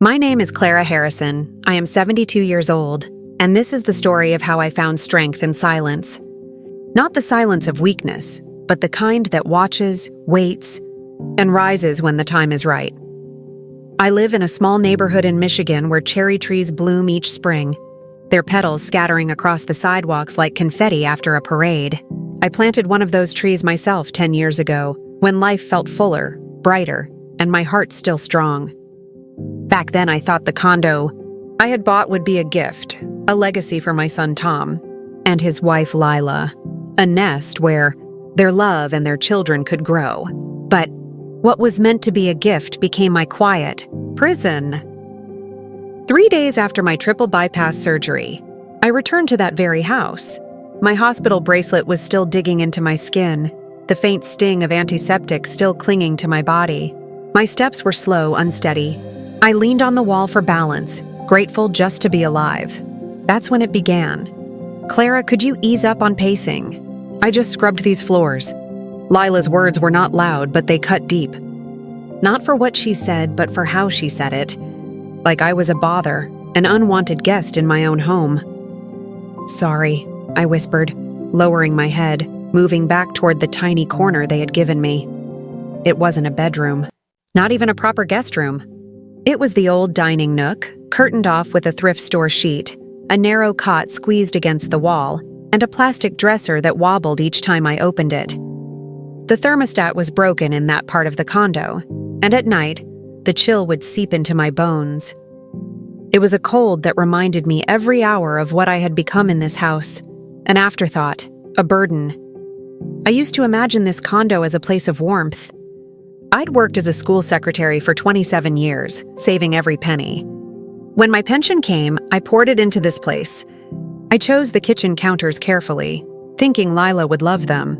My name is Clara Harrison. I am 72 years old, and this is the story of how I found strength in silence. Not the silence of weakness, but the kind that watches, waits, and rises when the time is right. I live in a small neighborhood in Michigan where cherry trees bloom each spring, their petals scattering across the sidewalks like confetti after a parade. I planted one of those trees myself 10 years ago, when life felt fuller, brighter, and my heart still strong. Back then, I thought the condo I had bought would be a gift, a legacy for my son Tom and his wife Lila, a nest where their love and their children could grow. But what was meant to be a gift became my quiet prison. 3 days after my triple bypass surgery, I returned to that very house. My hospital bracelet was still digging into my skin, the faint sting of antiseptic still clinging to my body. My steps were slow, unsteady. I leaned on the wall for balance, grateful just to be alive. That's when it began. "Clara, could you ease up on pacing? I just scrubbed these floors." Lila's words were not loud, but they cut deep. Not for what she said, but for how she said it. Like I was a bother, an unwanted guest in my own home. "Sorry," I whispered, lowering my head, moving back toward the tiny corner they had given me. It wasn't a bedroom, not even a proper guest room. It was the old dining nook, curtained off with a thrift store sheet, a narrow cot squeezed against the wall, and a plastic dresser that wobbled each time I opened it. The thermostat was broken in that part of the condo, and at night, the chill would seep into my bones. It was a cold that reminded me every hour of what I had become in this house, an afterthought, a burden. I used to imagine this condo as a place of warmth. I'd worked as a school secretary for 27 years, saving every penny. When my pension came, I poured it into this place. I chose the kitchen counters carefully, thinking Lila would love them.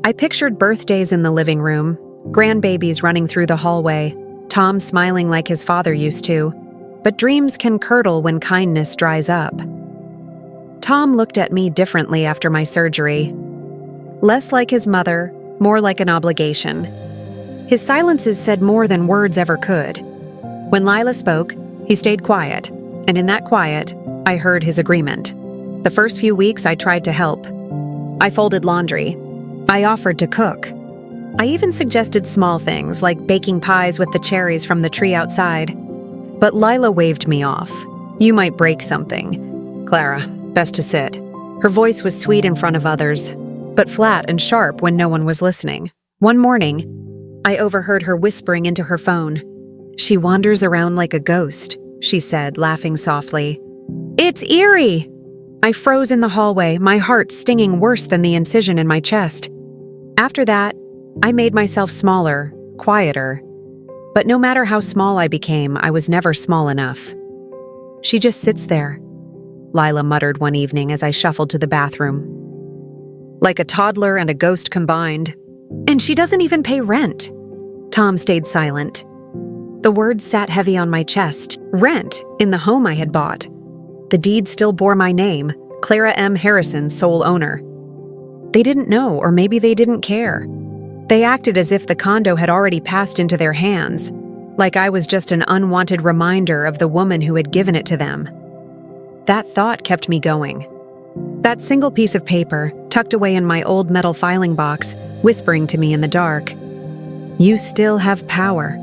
I pictured birthdays in the living room, grandbabies running through the hallway, Tom smiling like his father used to. But dreams can curdle when kindness dries up. Tom looked at me differently after my surgery. Less like his mother, more like an obligation. His silences said more than words ever could. When Lila spoke, he stayed quiet, and in that quiet, I heard his agreement. The first few weeks I tried to help. I folded laundry. I offered to cook. I even suggested small things like baking pies with the cherries from the tree outside. But Lila waved me off. "You might break something. Clara, best to sit." Her voice was sweet in front of others, but flat and sharp when no one was listening. One morning, I overheard her whispering into her phone. "She wanders around like a ghost," she said, laughing softly. "It's eerie!" I froze in the hallway, my heart stinging worse than the incision in my chest. After that, I made myself smaller, quieter. But no matter how small I became, I was never small enough. "She just sits there," Lila muttered one evening as I shuffled to the bathroom. "Like a toddler and a ghost combined. And she doesn't even pay rent." Tom stayed silent. The words sat heavy on my chest. Rent in the home I had bought. The deed still bore my name, Clara M. Harrison, sole owner. They didn't know, or maybe they didn't care. They acted as if the condo had already passed into their hands, like I was just an unwanted reminder of the woman who had given it to them. That thought kept me going. That single piece of paper, tucked away in my old metal filing box, whispering to me in the dark, "You still have power.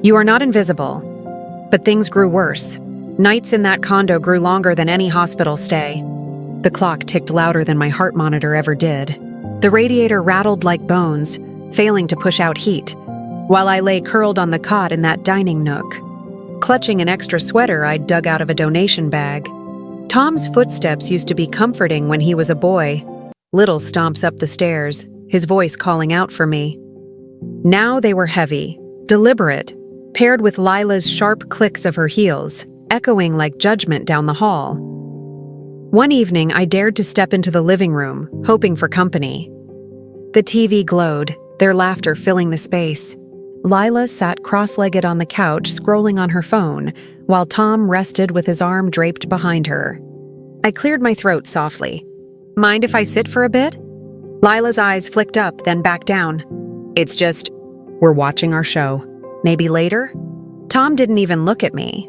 You are not invisible." But things grew worse. Nights in that condo grew longer than any hospital stay. The clock ticked louder than my heart monitor ever did. The radiator rattled like bones, failing to push out heat, while I lay curled on the cot in that dining nook, clutching an extra sweater I'd dug out of a donation bag. Tom's footsteps used to be comforting when he was a boy. Little stomps up the stairs, his voice calling out for me. Now they were heavy, deliberate, paired with Lila's sharp clicks of her heels, echoing like judgment down the hall. One evening, I dared to step into the living room, hoping for company. The TV glowed, their laughter filling the space. Lila sat cross-legged on the couch, scrolling on her phone, while Tom rested with his arm draped behind her. I cleared my throat softly. "Mind if I sit for a bit?" Lila's eyes flicked up, then back down. "It's just, we're watching our show. Maybe later?" Tom didn't even look at me.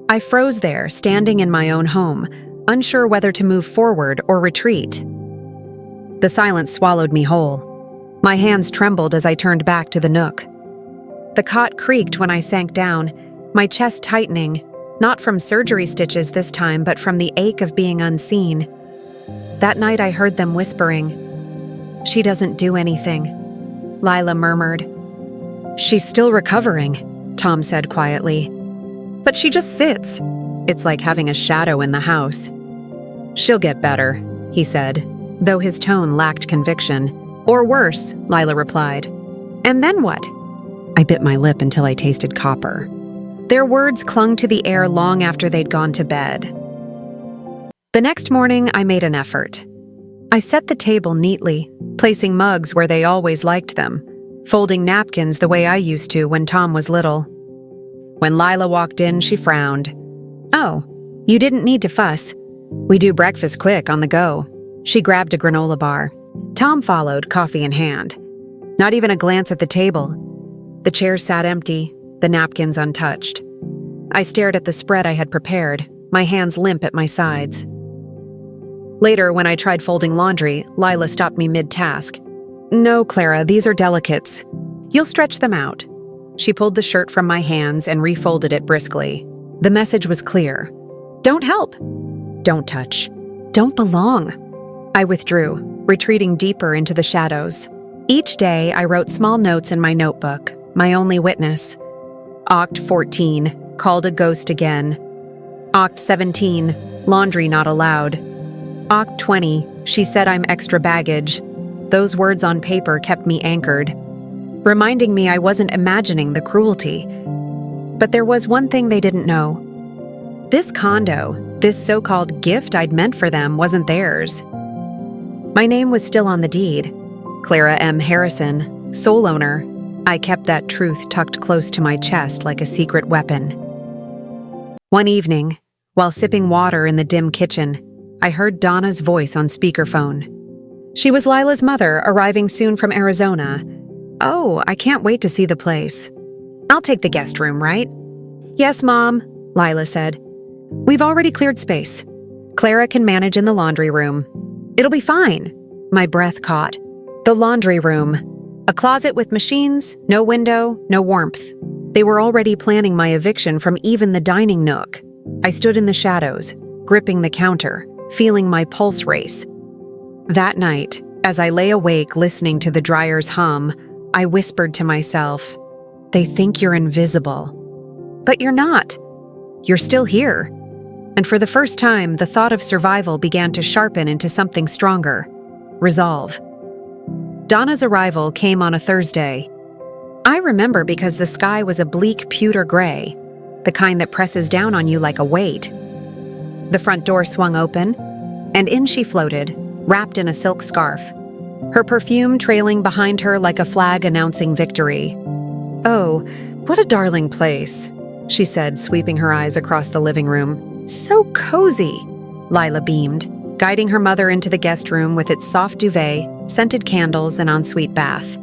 I froze there, standing in my own home, unsure whether to move forward or retreat. The silence swallowed me whole. My hands trembled as I turned back to the nook. The cot creaked when I sank down, my chest tightening, not from surgery stitches this time, but from the ache of being unseen. That night I heard them whispering. "She doesn't do anything," Lila murmured. "She's still recovering," Tom said quietly. "But she just sits. It's like having a shadow in the house." "She'll get better," he said, though his tone lacked conviction. "Or worse," Lila replied. "And then what?" I bit my lip until I tasted copper. Their words clung to the air long after they'd gone to bed. The next morning, I made an effort. I set the table neatly, placing mugs where they always liked them, folding napkins the way I used to when Tom was little. When Lila walked in, she frowned. "Oh, you didn't need to fuss. We do breakfast quick on the go." She grabbed a granola bar. Tom followed, coffee in hand. Not even a glance at the table. The chairs sat empty, the napkins untouched. I stared at the spread I had prepared, my hands limp at my sides. Later, when I tried folding laundry, Lila stopped me mid-task. "No, Clara, these are delicates. You'll stretch them out." She pulled the shirt from my hands and refolded it briskly. The message was clear. "Don't help. Don't touch. Don't belong." I withdrew, retreating deeper into the shadows. Each day, I wrote small notes in my notebook, my only witness. Oct 14, called a ghost again. Oct 17, laundry not allowed. Oct 20, she said I'm extra baggage. Those words on paper kept me anchored, reminding me I wasn't imagining the cruelty. But there was one thing they didn't know. This condo, this so-called gift I'd meant for them, wasn't theirs. My name was still on the deed. Clara M. Harrison, sole owner. I kept that truth tucked close to my chest like a secret weapon. One evening, while sipping water in the dim kitchen, I heard Donna's voice on speakerphone. She was Lila's mother, arriving soon from Arizona. "Oh, I can't wait to see the place." "I'll take the guest room, right?" "Yes, Mom," Lila said. "We've already cleared space. Clara can manage in the laundry room." "It'll be fine." My breath caught. The laundry room. A closet with machines, no window, no warmth. They were already planning my eviction from even the dining nook. I stood in the shadows, gripping the counter, feeling my pulse race. That night, as I lay awake listening to the dryer's hum, I whispered to myself, "They think you're invisible. But you're not. You're still here." And for the first time, the thought of survival began to sharpen into something stronger. Resolve. Donna's arrival came on a Thursday. I remember because the sky was a bleak pewter gray, the kind that presses down on you like a weight. The front door swung open, and in she floated, wrapped in a silk scarf, her perfume trailing behind her like a flag announcing victory. "Oh, what a darling place," she said, sweeping her eyes across the living room. "So cozy," Lila beamed, guiding her mother into the guest room with its soft duvet, scented candles, and ensuite bath.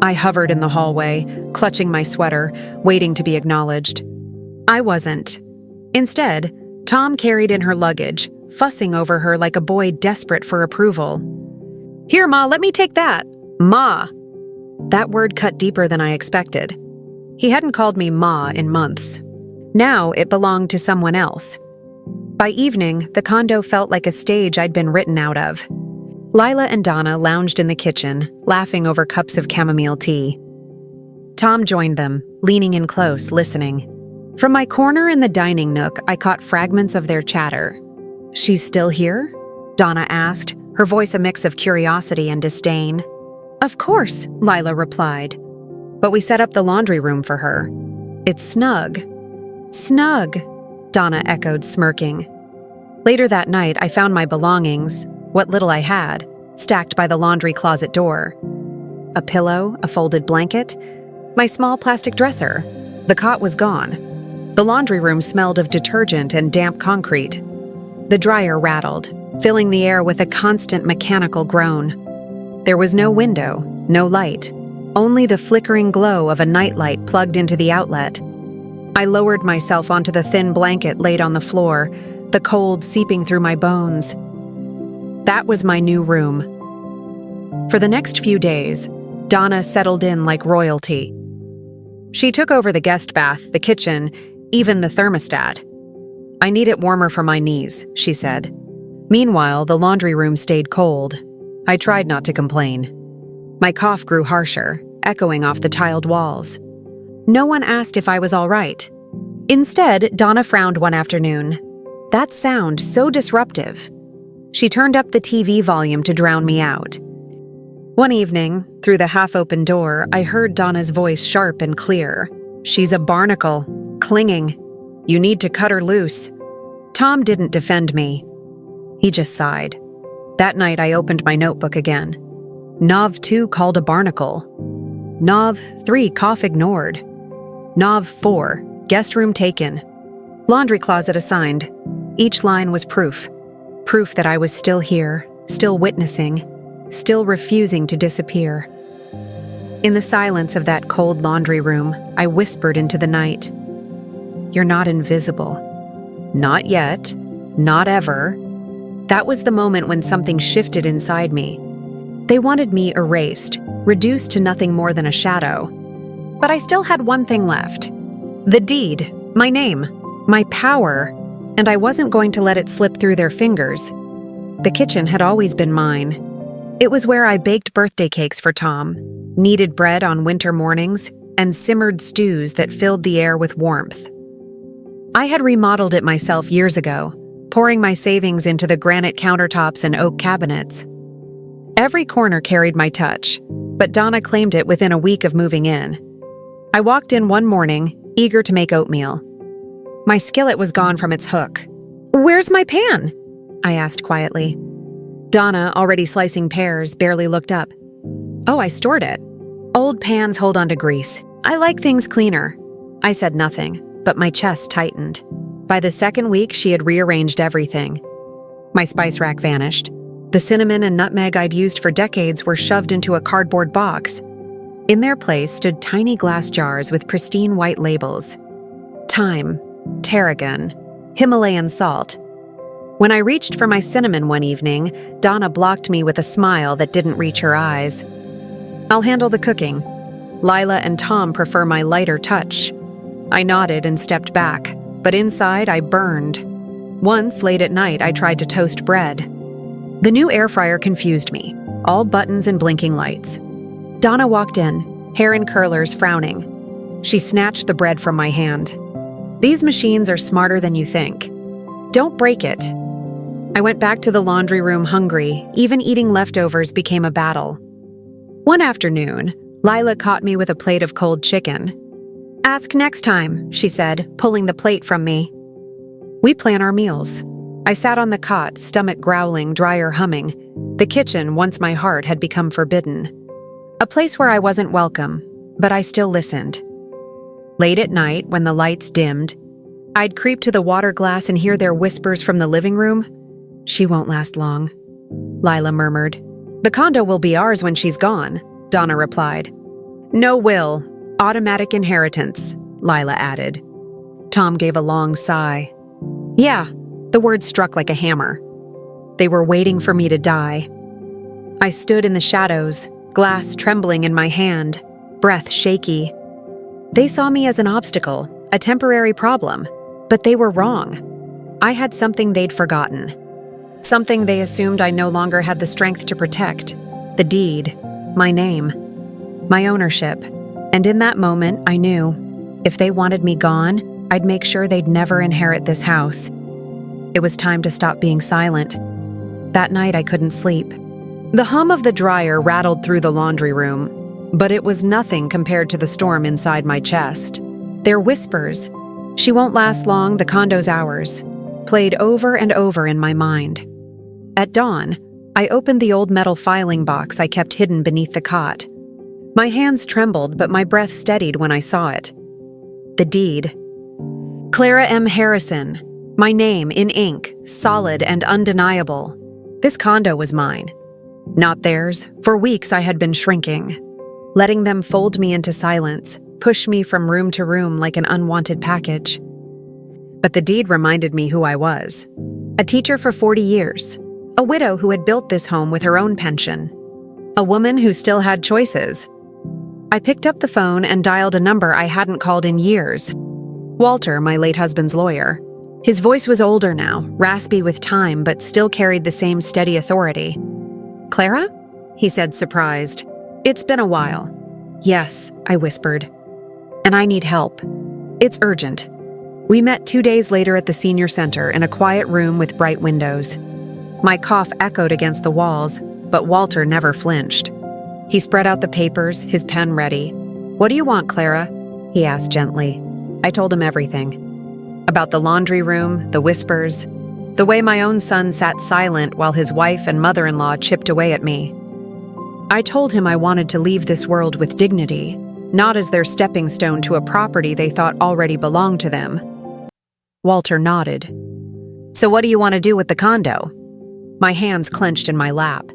I hovered in the hallway, clutching my sweater, waiting to be acknowledged. I wasn't. Instead, Tom carried in her luggage, fussing over her like a boy desperate for approval. "Here, Ma, let me take that." "Ma." That word cut deeper than I expected. He hadn't called me Ma in months. Now it belonged to someone else. By evening, the condo felt like a stage I'd been written out of. Lila and Donna lounged in the kitchen, laughing over cups of chamomile tea. Tom joined them, leaning in close, listening. From my corner in the dining nook, I caught fragments of their chatter. "She's still here?" Donna asked, her voice a mix of curiosity and disdain. "Of course," Lila replied. "But we set up the laundry room for her. It's snug." "Snug," Donna echoed, smirking. Later that night, I found my belongings, what little I had, stacked by the laundry closet door. A pillow, a folded blanket, my small plastic dresser. The cot was gone. The laundry room smelled of detergent and damp concrete. The dryer rattled, filling the air with a constant mechanical groan. There was no window, no light, only the flickering glow of a nightlight plugged into the outlet. I lowered myself onto the thin blanket laid on the floor, the cold seeping through my bones. That was my new room. For the next few days, Donna settled in like royalty. She took over the guest bath, the kitchen, even the thermostat. "I need it warmer for my knees," she said. Meanwhile, the laundry room stayed cold. I tried not to complain. My cough grew harsher, echoing off the tiled walls. No one asked if I was all right. Instead, Donna frowned one afternoon. That sound so disruptive. She turned up the TV volume to drown me out. One evening, through the half-open door, I heard Donna's voice sharp and clear. "She's a barnacle, clinging. You need to cut her loose." Tom didn't defend me. He just sighed. That night, I opened my notebook again. Nov 2 called a barnacle. Nov 3 cough ignored. Nov 4 guest room taken. Laundry closet assigned. Each line was proof. Proof that I was still here, still witnessing, still refusing to disappear. In the silence of that cold laundry room, I whispered into the night, "You're not invisible. Not yet. Not ever." That was the moment when something shifted inside me. They wanted me erased, reduced to nothing more than a shadow. But I still had one thing left. The deed, my name, my power, and I wasn't going to let it slip through their fingers. The kitchen had always been mine. It was where I baked birthday cakes for Tom, kneaded bread on winter mornings, and simmered stews that filled the air with warmth. I had remodeled it myself years ago, pouring my savings into the granite countertops and oak cabinets. Every corner carried my touch, but Donna claimed it within a week of moving in. I walked in one morning, eager to make oatmeal. My skillet was gone from its hook. "Where's my pan?" I asked quietly. Donna, already slicing pears, barely looked up. "Oh, I stored it. Old pans hold on to grease. I like things cleaner." I said nothing, but my chest tightened. By the second week, she had rearranged everything. My spice rack vanished. The cinnamon and nutmeg I'd used for decades were shoved into a cardboard box. In their place stood tiny glass jars with pristine white labels. Thyme, tarragon, Himalayan salt. When I reached for my cinnamon one evening, Donna blocked me with a smile that didn't reach her eyes. "I'll handle the cooking. Lila and Tom prefer my lighter touch." I nodded and stepped back, but inside I burned. Once, late at night, I tried to toast bread. The new air fryer confused me, all buttons and blinking lights. Donna walked in, hair in curlers, frowning. She snatched the bread from my hand. "These machines are smarter than you think. Don't break it." I went back to the laundry room hungry. Even eating leftovers became a battle. One afternoon, Lila caught me with a plate of cold chicken. "Ask next time," she said, pulling the plate from me. We plan our meals. I sat on the cot, stomach growling, dryer humming. The kitchen, once my heart, had become forbidden. A place where I wasn't welcome, but I still listened. Late at night, when the lights dimmed, I'd creep to the water glass and hear their whispers from the living room. "She won't last long," Lila murmured. "The condo will be ours when she's gone," Donna replied. "No will. Automatic inheritance," Lila added. Tom gave a long sigh. "Yeah," the words struck like a hammer. They were waiting for me to die. I stood in the shadows, glass trembling in my hand, breath shaky. They saw me as an obstacle, a temporary problem, but they were wrong. I had something they'd forgotten. Something they assumed I no longer had the strength to protect. The deed, my name, my ownership. And in that moment, I knew, if they wanted me gone, I'd make sure they'd never inherit this house. It was time to stop being silent. That night, I couldn't sleep. The hum of the dryer rattled through the laundry room, but it was nothing compared to the storm inside my chest. Their whispers, "She won't last long, the condo's ours," played over and over in my mind. At dawn, I opened the old metal filing box I kept hidden beneath the cot. My hands trembled, but my breath steadied when I saw it. The deed. Clara M. Harrison. My name in ink, solid and undeniable. This condo was mine. Not theirs. For weeks I had been shrinking, letting them fold me into silence, push me from room to room like an unwanted package. But the deed reminded me who I was. A teacher for 40 years, a widow who had built this home with her own pension, a woman who still had choices. I picked up the phone and dialed a number I hadn't called in years. Walter, my late husband's lawyer. His voice was older now, raspy with time, but still carried the same steady authority. "Clara?" he said, surprised. "It's been a while." "Yes," I whispered. "And I need help. It's urgent." We met 2 days later at the senior center in a quiet room with bright windows. My cough echoed against the walls, but Walter never flinched. He spread out the papers, his pen ready. "What do you want, Clara?" he asked gently. I told him everything. About the laundry room, the whispers, the way my own son sat silent while his wife and mother-in-law chipped away at me. I told him I wanted to leave this world with dignity, not as their stepping stone to a property they thought already belonged to them. Walter nodded. "So what do you want to do with the condo?" My hands clenched in my lap.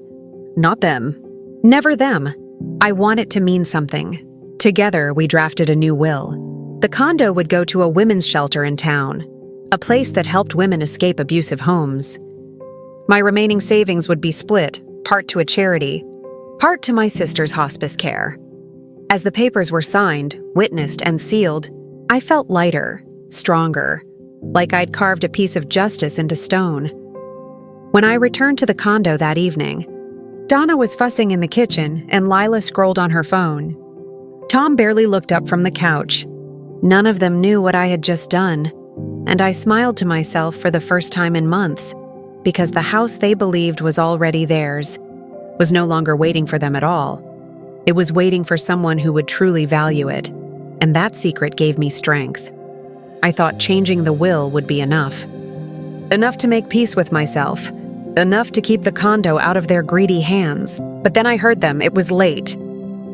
"Not them. Never them. I want it to mean something." Together, we drafted a new will. The condo would go to a women's shelter in town, a place that helped women escape abusive homes. My remaining savings would be split, part to a charity, part to my sister's hospice care. As the papers were signed, witnessed, and sealed, I felt lighter, stronger, like I'd carved a piece of justice into stone. When I returned to the condo that evening, Donna was fussing in the kitchen and Lila scrolled on her phone. Tom barely looked up from the couch. None of them knew what I had just done, and I smiled to myself for the first time in months, because the house they believed was already theirs was no longer waiting for them at all. It was waiting for someone who would truly value it, and that secret gave me strength. I thought changing the will would be enough. Enough to make peace with myself, enough to keep the condo out of their greedy hands. But then I heard them. It was late.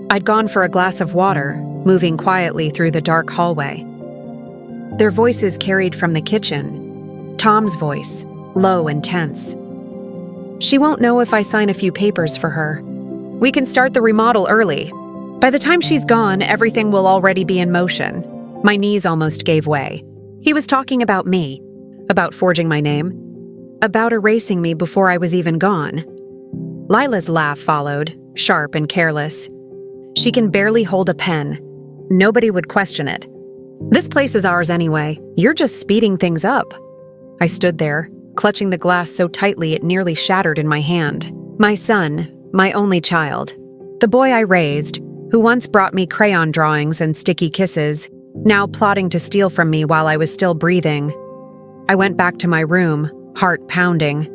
I'd gone for a glass of water, moving quietly through the dark hallway. Their voices carried from the kitchen. Tom's voice, low and tense. "She won't know if I sign a few papers for her. We can start the remodel early. By the time she's gone, everything will already be in motion." My knees almost gave way. He was talking about me, about forging my name, about erasing me before I was even gone. Lila's laugh followed, sharp and careless. "She can barely hold a pen. Nobody would question it. This place is ours anyway. You're just speeding things up." I stood there, clutching the glass so tightly it nearly shattered in my hand. My son, my only child, the boy I raised, who once brought me crayon drawings and sticky kisses, now plotting to steal from me while I was still breathing. I went back to my room, heart pounding.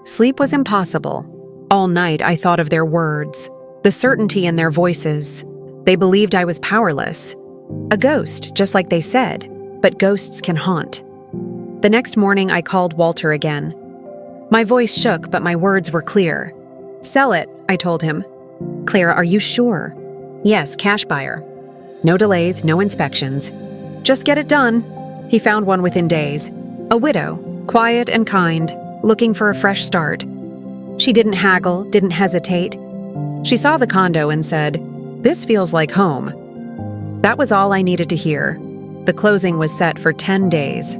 Sleep was impossible. All night I thought of their words, the certainty in their voices. They believed I was powerless. A ghost, just like they said, but ghosts can haunt. The next morning I called Walter again. My voice shook, but my words were clear. "Sell it," I told him. "Clara, are you sure?" "Yes, cash buyer. No delays, no inspections. Just get it done." He found one within days. A widow, quiet and kind, looking for a fresh start. She didn't haggle, didn't hesitate. She saw the condo and said, "This feels like home." That was all I needed to hear. The closing was set for 10 days.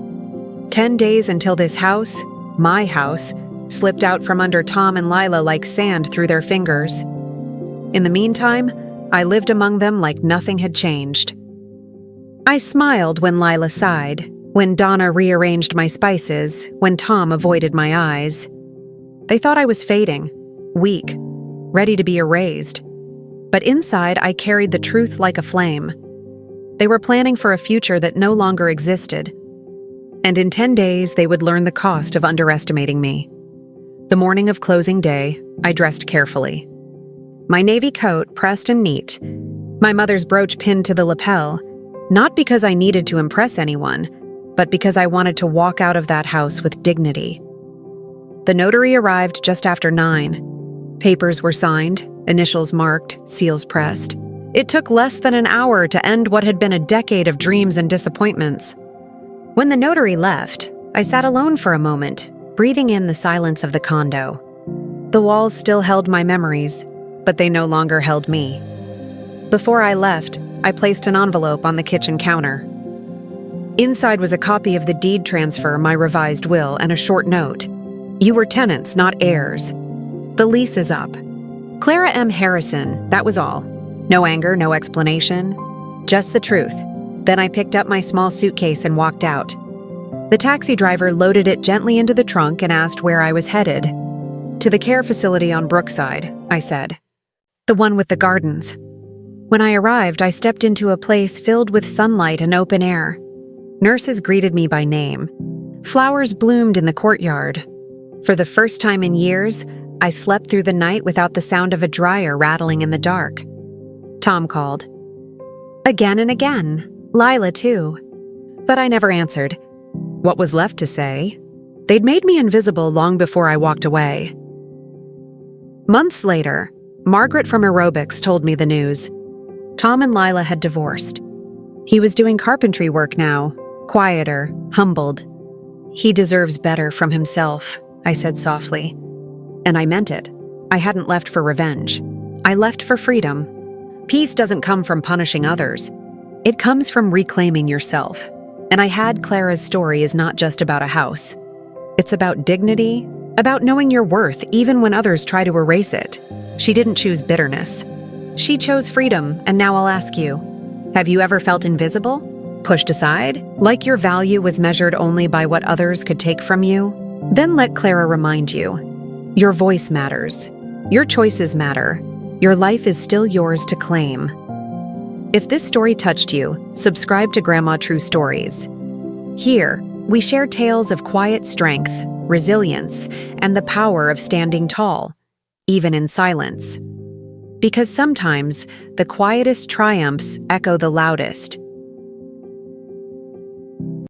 10 days until this house, my house, slipped out from under Tom and Lila like sand through their fingers. In the meantime, I lived among them like nothing had changed. I smiled when Lila sighed, when Donna rearranged my spices, when Tom avoided my eyes. They thought I was fading, weak, ready to be erased. But inside, I carried the truth like a flame. They were planning for a future that no longer existed. And in 10 days, they would learn the cost of underestimating me. The morning of closing day, I dressed carefully. My navy coat pressed and neat, my mother's brooch pinned to the lapel, not because I needed to impress anyone, but because I wanted to walk out of that house with dignity. The notary arrived just after 9. Papers were signed, initials marked, seals pressed. It took less than an hour to end what had been a decade of dreams and disappointments. When the notary left, I sat alone for a moment, breathing in the silence of the condo. The walls still held my memories, but they no longer held me. Before I left, I placed an envelope on the kitchen counter. Inside was a copy of the deed transfer, my revised will, and a short note. You were tenants, not heirs. The lease is up. Clara M. Harrison, that was all. No anger, no explanation. Just the truth. Then I picked up my small suitcase and walked out. The taxi driver loaded it gently into the trunk and asked where I was headed. To the care facility on Brookside, I said. The one with the gardens. When I arrived, I stepped into a place filled with sunlight and open air. Nurses greeted me by name. Flowers bloomed in the courtyard. For the first time in years, I slept through the night without the sound of a dryer rattling in the dark. Tom called. Again and again. Lila, too. But I never answered. What was left to say? They'd made me invisible long before I walked away. Months later, Margaret from aerobics told me the news. Tom and Lila had divorced. He was doing carpentry work now, quieter, humbled. He deserves better from himself, I said softly. And I meant it. I hadn't left for revenge. I left for freedom. Peace doesn't come from punishing others. It comes from reclaiming yourself. And I had Clara's story is not just about a house. It's about dignity, about knowing your worth even when others try to erase it. She didn't choose bitterness. She chose freedom, and now I'll ask you, have you ever felt invisible? Pushed aside? Like your value was measured only by what others could take from you? Then let Clara remind you, your voice matters. Your choices matter. Your life is still yours to claim. If this story touched you, subscribe to Grandma True Stories. Here, we share tales of quiet strength, resilience, and the power of standing tall, even in silence. Because sometimes, the quietest triumphs echo the loudest,